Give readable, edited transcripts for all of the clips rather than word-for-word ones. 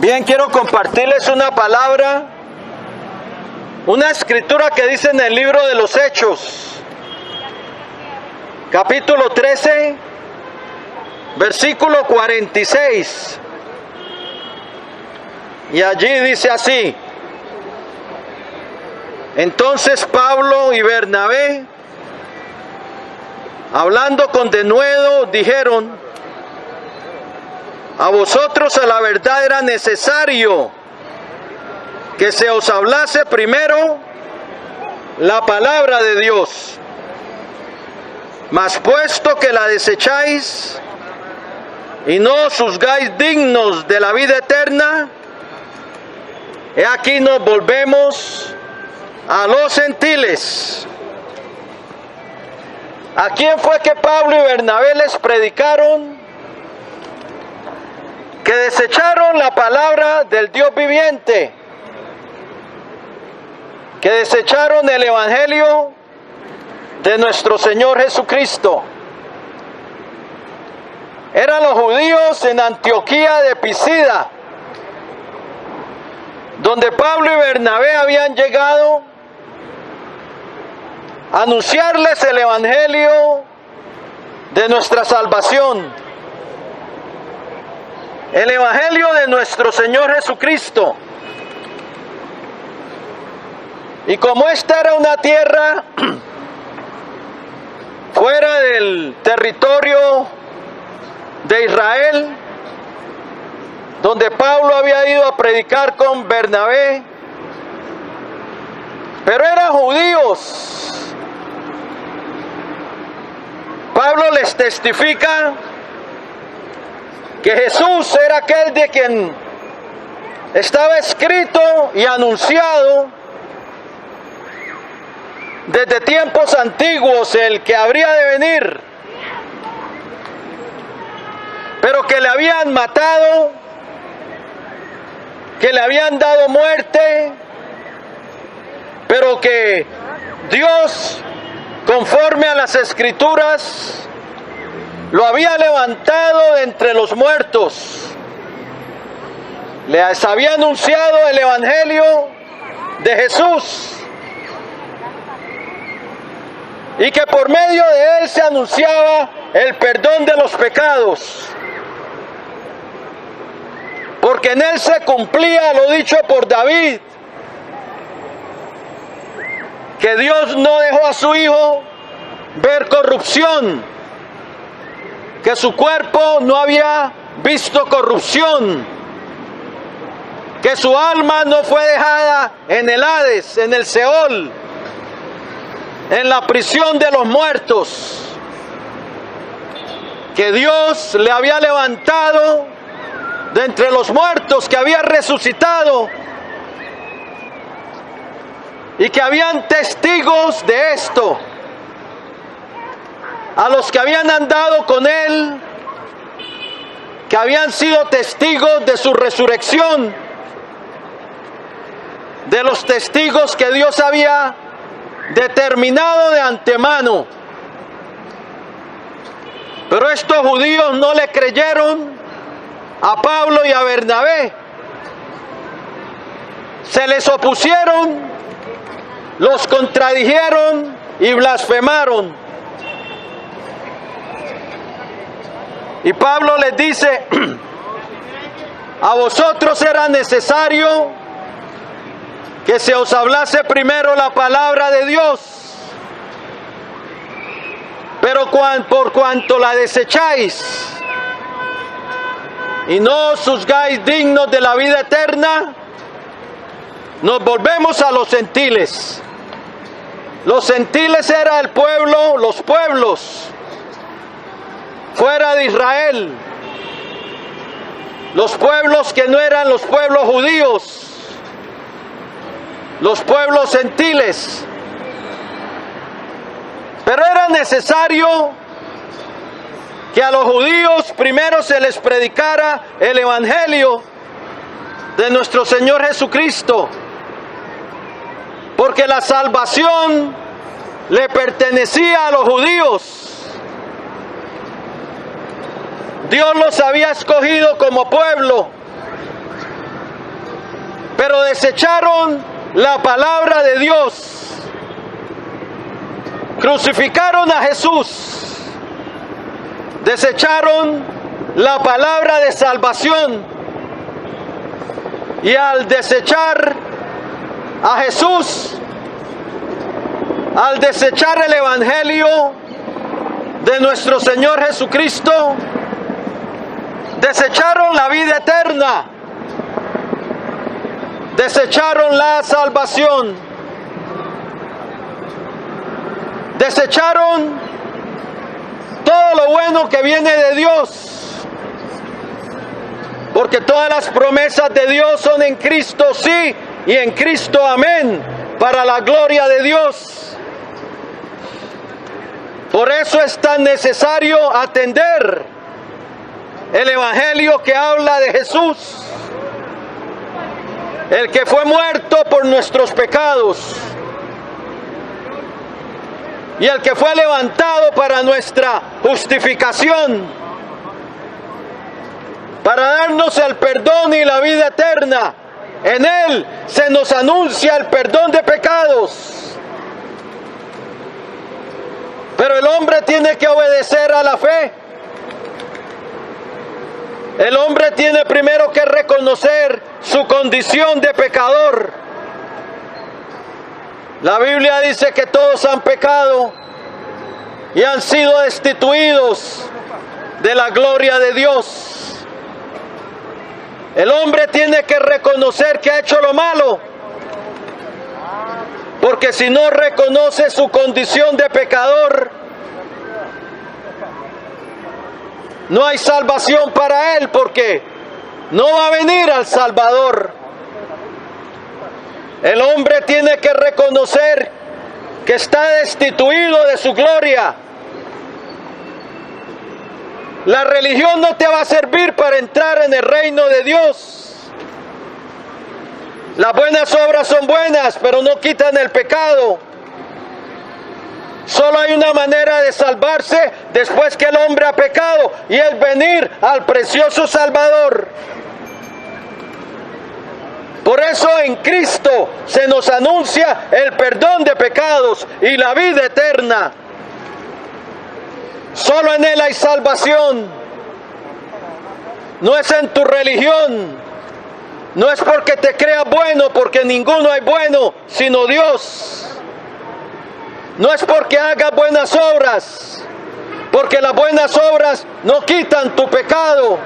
Bien, quiero compartirles una palabra, una escritura que dice en el libro de los Hechos, capítulo 13, versículo 46. Y allí dice así: entonces Pablo y Bernabé, hablando con denuedo, dijeron: a vosotros a la verdad era necesario que se os hablase primero la palabra de Dios, mas puesto que la desecháis y no os juzgáis dignos de la vida eterna, he aquí nos volvemos a los gentiles. ¿A quién fue que Pablo y Bernabé les predicaron? Que desecharon la palabra del Dios viviente, que desecharon el evangelio de nuestro Señor Jesucristo. Eran los judíos en Antioquía de Pisida, donde Pablo y Bernabé habían llegado a anunciarles el evangelio de nuestra salvación, el evangelio de nuestro Señor Jesucristo. Y como esta era una tierra fuera del territorio de Israel, donde Pablo había ido a predicar con Bernabé, pero eran judíos, Pablo les testifica que Jesús era aquel de quien estaba escrito y anunciado desde tiempos antiguos, el que habría de venir, pero que le habían matado, que le habían dado muerte, pero que Dios, conforme a las Escrituras, lo había levantado de entre los muertos. Les había anunciado el evangelio de Jesús, y que por medio de él se anunciaba el perdón de los pecados, porque en él se cumplía lo dicho por David, que Dios no dejó a su hijo ver corrupción, que su cuerpo no había visto corrupción, que su alma no fue dejada en el Hades, en el Seol, en la prisión de los muertos, que Dios le había levantado de entre los muertos, que había resucitado, y que habían testigos de esto, a los que habían andado con él, que habían sido testigos de su resurrección, de los testigos que Dios había determinado de antemano. Pero estos judíos no le creyeron a Pablo y a Bernabé, se les opusieron, los contradijeron y blasfemaron. Y Pablo les dice: a vosotros era necesario que se os hablase primero la palabra de Dios, pero por cuanto la desecháis y no os juzgáis dignos de la vida eterna, nos volvemos a los gentiles. Los gentiles era el pueblo, los pueblos fuera de Israel, los pueblos que no eran los pueblos judíos, los pueblos gentiles. Pero era necesario que a los judíos primero se les predicara el evangelio de nuestro Señor Jesucristo, porque la salvación le pertenecía a los judíos. Dios los había escogido como pueblo pero desecharon la palabra de Dios. Crucificaron a Jesús, desecharon la palabra de salvación, y al desechar a Jesús, al desechar el evangelio de nuestro Señor Jesucristo, desecharon la vida eterna, desecharon la salvación, desecharon todo lo bueno que viene de Dios, porque todas las promesas de Dios son en Cristo sí y en Cristo amén, para la gloria de Dios. Por eso es tan necesario atender el evangelio que habla de Jesús, el que fue muerto por nuestros pecados y el que fue levantado para nuestra justificación, para darnos el perdón y la vida eterna. En Él se nos anuncia el perdón de pecados. Pero el hombre tiene que obedecer a la fe. El hombre tiene primero que reconocer su condición de pecador. La Biblia dice que todos han pecado y han sido destituidos de la gloria de Dios. El hombre tiene que reconocer que ha hecho lo malo, porque si no reconoce su condición de pecador, no hay salvación para él, porque no va a venir al Salvador. El hombre tiene que reconocer que está destituido de su gloria. La religión no te va a servir para entrar en el reino de Dios. Las buenas obras son buenas, pero no quitan el pecado. Solo hay una manera de salvarse después que el hombre ha pecado, y es venir al precioso Salvador. Por eso en Cristo se nos anuncia el perdón de pecados y la vida eterna. Solo en Él hay salvación. No es en tu religión. No es porque te creas bueno, porque ninguno hay bueno sino Dios. No es porque hagas buenas obras, porque las buenas obras no quitan tu pecado.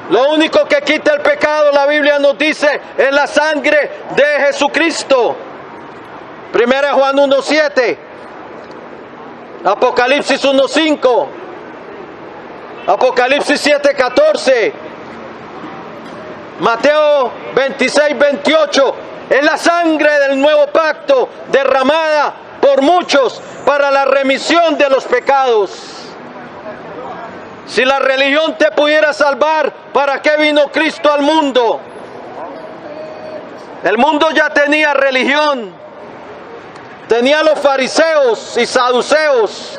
Lo único que quita el pecado, la Biblia nos dice, es la sangre de Jesucristo. 1 Juan 1:7, Apocalipsis 1:5, Apocalipsis 7:14, Mateo 26:28. Es la sangre del nuevo pacto derramada por muchos para la remisión de los pecados. Si la religión te pudiera salvar, ¿para qué vino Cristo al mundo? El mundo ya tenía religión. Tenía los fariseos y saduceos.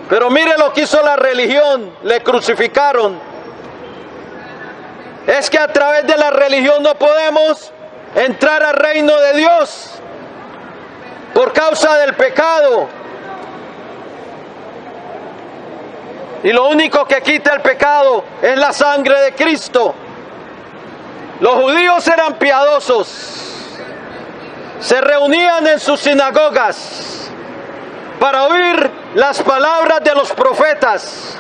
Pero mire lo que hizo la religión: le crucificaron. Es que a través de la religión no podemos entrar al reino de Dios por causa del pecado. Y lo único que quita el pecado es la sangre de Cristo. Los judíos eran piadosos. Se reunían en sus sinagogas para oír las palabras de los profetas,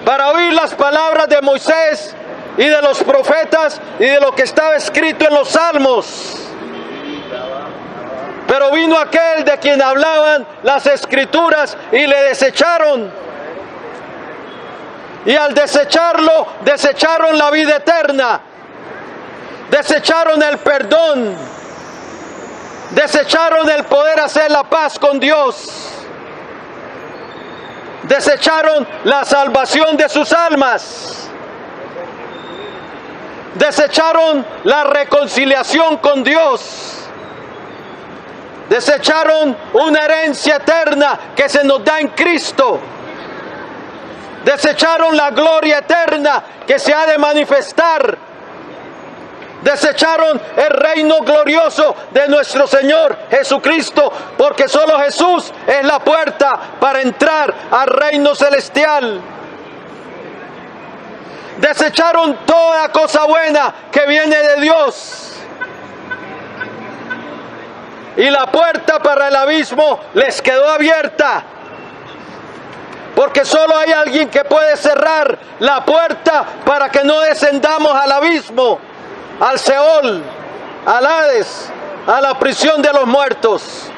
para oír las palabras de Moisés y de los profetas y de lo que estaba escrito en los salmos. Pero vino aquel de quien hablaban las escrituras y le desecharon. Y al desecharlo, desecharon la vida eterna, desecharon el perdón, desecharon el poder hacer la paz con Dios, desecharon la salvación de sus almas, desecharon la reconciliación con Dios, desecharon una herencia eterna que se nos da en Cristo, desecharon la gloria eterna que se ha de manifestar Desecharon el reino glorioso de nuestro Señor Jesucristo, porque solo Jesús es la puerta para entrar al reino celestial. Desecharon toda cosa buena que viene de Dios. Y la puerta para el abismo les quedó abierta. Porque solo hay alguien que puede cerrar la puerta para que no descendamos al abismo, al Seol, al Hades, a la prisión de los muertos.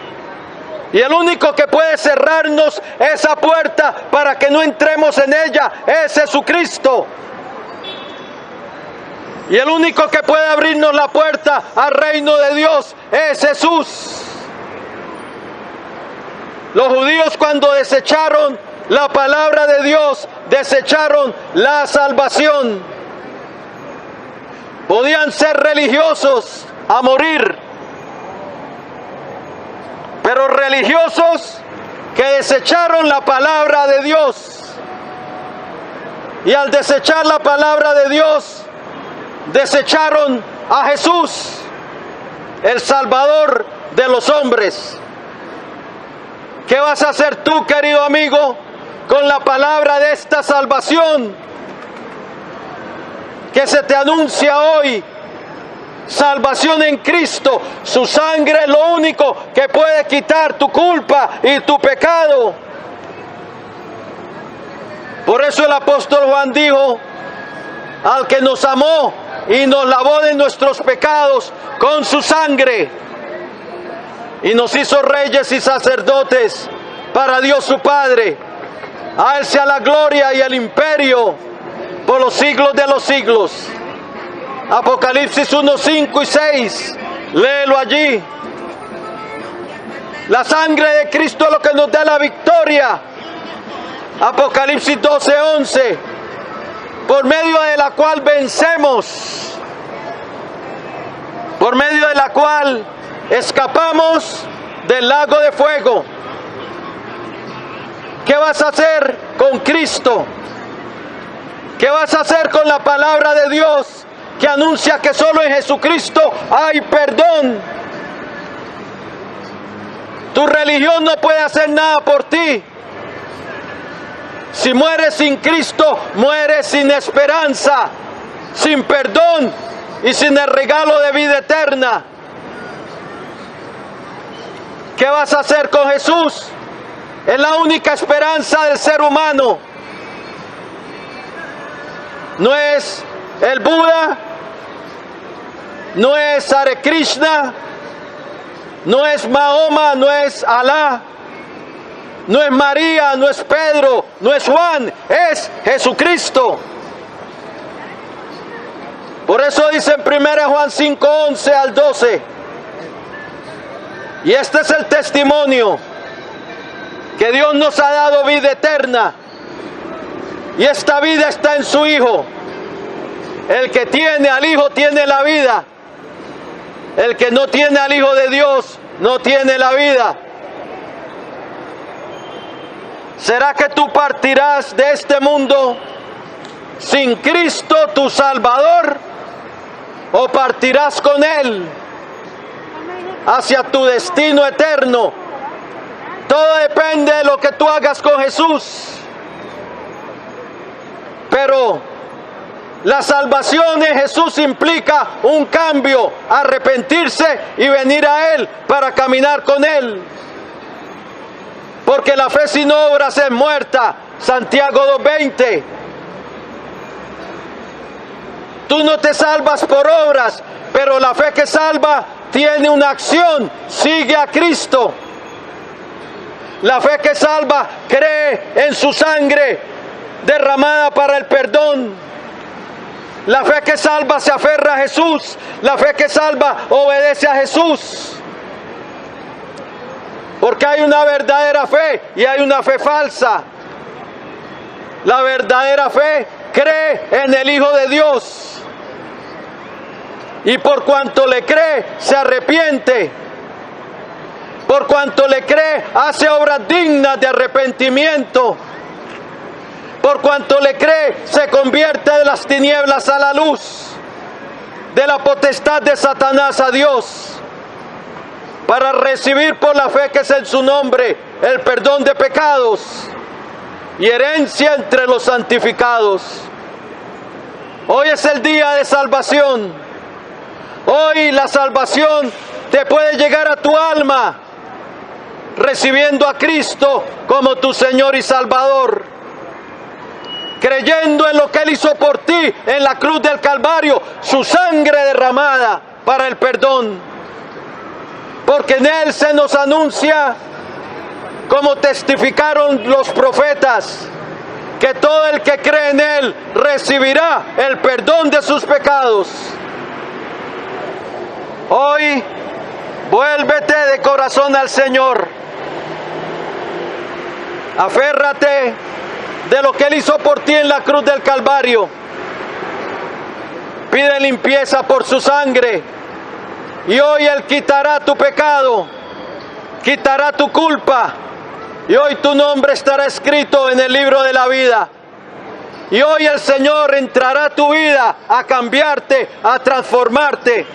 Y el único que puede cerrarnos esa puerta para que no entremos en ella es Jesucristo. Y el único que puede abrirnos la puerta al reino de Dios es Jesús. Los judíos, cuando desecharon la palabra de Dios, desecharon la salvación. Podían ser religiosos a morir, pero religiosos que desecharon la palabra de Dios. Y al desechar la palabra de Dios, desecharon a Jesús, el Salvador de los hombres. ¿Qué vas a hacer tú, querido amigo, con la palabra de esta salvación que se te anuncia hoy? Salvación en Cristo. Su sangre es lo único que puede quitar tu culpa y tu pecado. Por eso el apóstol Juan dijo: al que nos amó y nos lavó de nuestros pecados con su sangre, y nos hizo reyes y sacerdotes para Dios su Padre. A Él sea la gloria y el imperio por los siglos de los siglos. Apocalipsis 1, 5 y 6. Léelo allí. La sangre de Cristo es lo que nos da la victoria. Apocalipsis 12, 11. Por medio de la cual vencemos. Por medio de la cual escapamos del lago de fuego. ¿Qué vas a hacer con Cristo? ¿Qué vas a hacer con la palabra de Dios que anuncia que solo en Jesucristo hay perdón? Tu religión no puede hacer nada por ti. Si mueres sin Cristo, mueres sin esperanza, sin perdón y sin el regalo de vida eterna. ¿Qué vas a hacer con Jesús? Es la única esperanza del ser humano. No es el Buda, no es Hare Krishna, no es Mahoma, no es Alá, no es María, no es Pedro, no es Juan, es Jesucristo. Por eso dice en 1 Juan 5, 11 al 12, y este es el testimonio, que Dios nos ha dado vida eterna, y esta vida está en su Hijo. El que tiene al Hijo tiene la vida. El que no tiene al Hijo de Dios no tiene la vida. ¿Será que tú partirás de este mundo sin Cristo tu Salvador? ¿O partirás con Él hacia tu destino eterno? Todo depende de lo que tú hagas con Jesús. Pero la salvación en Jesús implica un cambio, arrepentirse y venir a Él para caminar con Él. Porque la fe sin obras es muerta. Santiago 2:20. Tú no te salvas por obras, pero la fe que salva tiene una acción. Sigue a Cristo. La fe que salva cree en su sangre derramada para el perdón. La fe que salva se aferra a Jesús. La fe que salva obedece a Jesús. Porque hay una verdadera fe y hay una fe falsa. La verdadera fe cree en el Hijo de Dios. Y por cuanto le cree, se arrepiente. Por cuanto le cree, hace obras dignas de arrepentimiento. Por cuanto le cree, se convierte de las tinieblas a la luz. de la potestad de Satanás a Dios, para recibir por la fe que es en su nombre el perdón de pecados y herencia entre los santificados. Hoy es el día de salvación. Hoy la salvación te puede llegar a tu alma recibiendo a Cristo como tu Señor y Salvador, creyendo en lo que Él hizo por ti en la cruz del Calvario, su sangre derramada para el perdón. Porque en Él se nos anuncia, como testificaron los profetas, que todo el que cree en Él recibirá el perdón de sus pecados. Hoy, vuélvete de corazón al Señor. Aférrate de lo que Él hizo por ti en la cruz del Calvario. Pide limpieza por su sangre. Y hoy Él quitará tu pecado, quitará tu culpa. Y hoy tu nombre estará escrito en el libro de la vida. Y hoy el Señor entrará a tu vida a cambiarte, a transformarte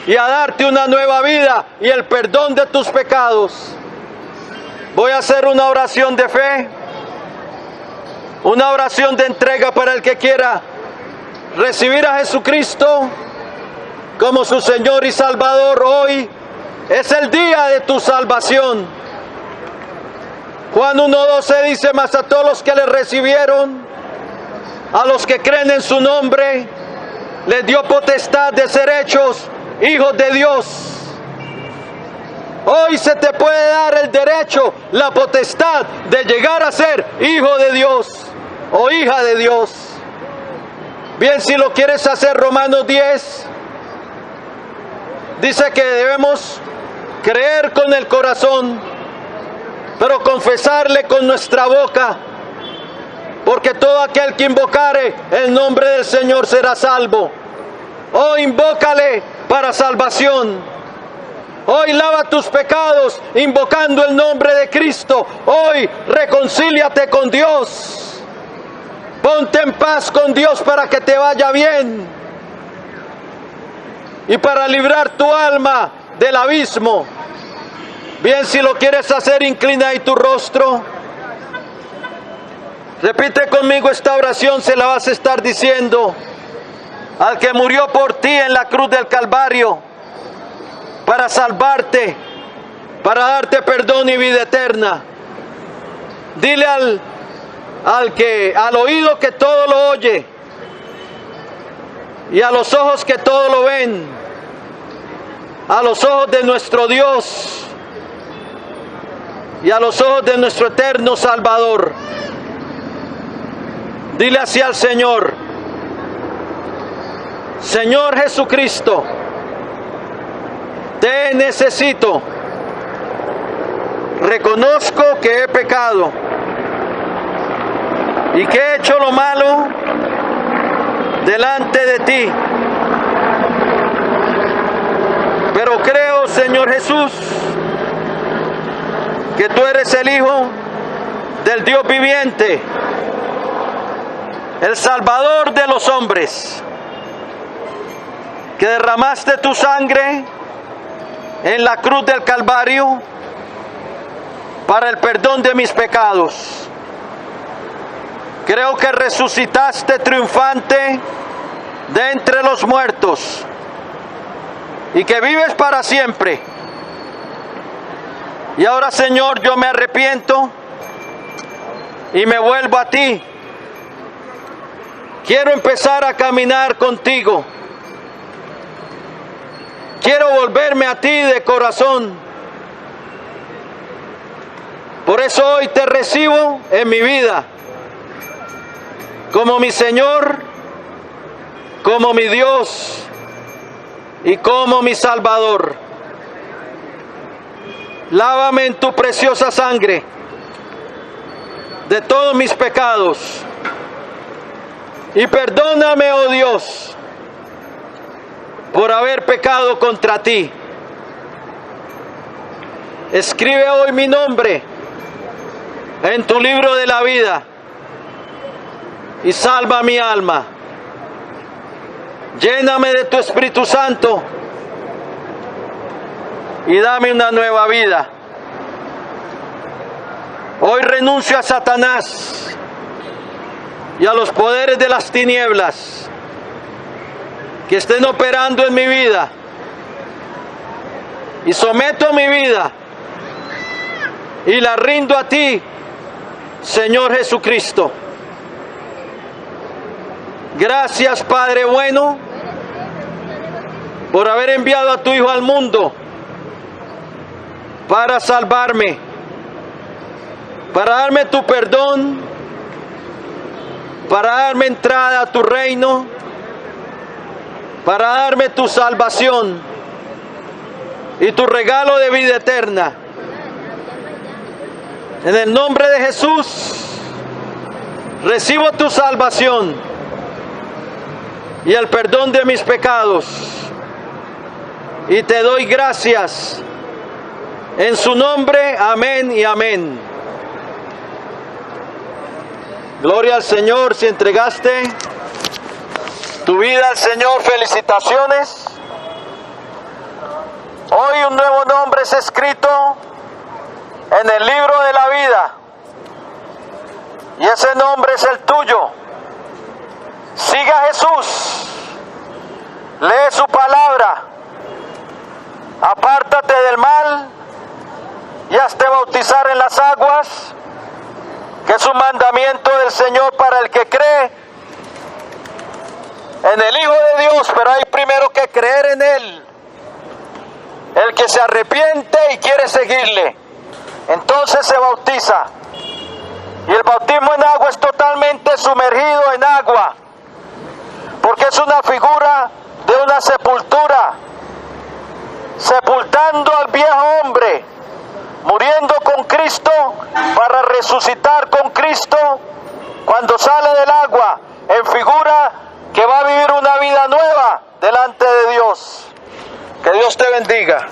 y a darte una nueva vida y el perdón de tus pecados. Voy a hacer una oración de fe, una oración de entrega para el que quiera recibir a Jesucristo como su Señor y Salvador. Hoy es el día de tu salvación. Juan 1:12 dice: mas a todos los que le recibieron, a los que creen en su nombre, les dio potestad de ser hechos hijos de Dios. Hoy se te puede dar el derecho, la potestad de llegar a ser hijo de Dios o hija de Dios. Bien, si lo quieres hacer, Romanos 10 dice que debemos creer con el corazón, pero confesarle con nuestra boca, porque todo aquel que invocare el nombre del Señor será salvo. Hoy invócale para salvación. Hoy lava tus pecados invocando el nombre de Cristo. Hoy reconcíliate con Dios. Ponte en paz con Dios para que te vaya bien y para librar tu alma del abismo. Bien, si lo quieres hacer, inclina ahí tu rostro. Repite conmigo esta oración, se la vas a estar diciendo al que murió por ti en la cruz del Calvario, para salvarte, para darte perdón y vida eterna. Dile al oído que todo lo oye y a los ojos que todo lo ven, a los ojos de nuestro Dios y a los ojos de nuestro eterno Salvador. Dile así al Señor: Señor Jesucristo, te necesito. Reconozco que he pecado y que he hecho lo malo delante de ti. Pero creo, Señor Jesús, que tú eres el Hijo del Dios viviente, el Salvador de los hombres, que derramaste tu sangre en la cruz del Calvario para el perdón de mis pecados. Creo que resucitaste triunfante de entre los muertos y que vives para siempre. Y ahora, Señor, yo me arrepiento y me vuelvo a ti. Quiero empezar a caminar contigo. Quiero volverme a ti de corazón. Por eso hoy te recibo en mi vida como mi Señor, como mi Dios y como mi Salvador. Lávame en tu preciosa sangre de todos mis pecados y perdóname, oh Dios, por haber pecado contra ti. Escribe hoy mi nombre en tu libro de la vida y salva mi alma. Lléname de tu Espíritu Santo y dame una nueva vida. Hoy renuncio a Satanás y a los poderes de las tinieblas que estén operando en mi vida, y someto mi vida y la rindo a ti, Señor Jesucristo. Gracias, Padre bueno, por haber enviado a tu Hijo al mundo para salvarme, para darme tu perdón, para darme entrada a tu reino, para darme tu salvación y tu regalo de vida eterna. En el nombre de Jesús, recibo tu salvación y el perdón de mis pecados, y te doy gracias en su nombre. Amén y amén. Gloria al Señor. Si entregaste tu vida al Señor, felicitaciones. Hoy un nuevo nombre es escrito en el libro de la vida, y ese nombre es el tuyo. Siga a Jesús, lee su palabra, apártate del mal y hazte bautizar en las aguas, que es un mandamiento del Señor para el que cree en el Hijo de Dios, pero hay primero que creer en Él. El que se arrepiente y quiere seguirle, entonces se bautiza. Y el bautismo en agua es totalmente sumergido en agua, porque es una figura de una sepultura, sepultando al viejo hombre, muriendo con Cristo para resucitar con Cristo cuando sale del agua, en figura que va a vivir una vida nueva delante de Dios. Que Dios te bendiga.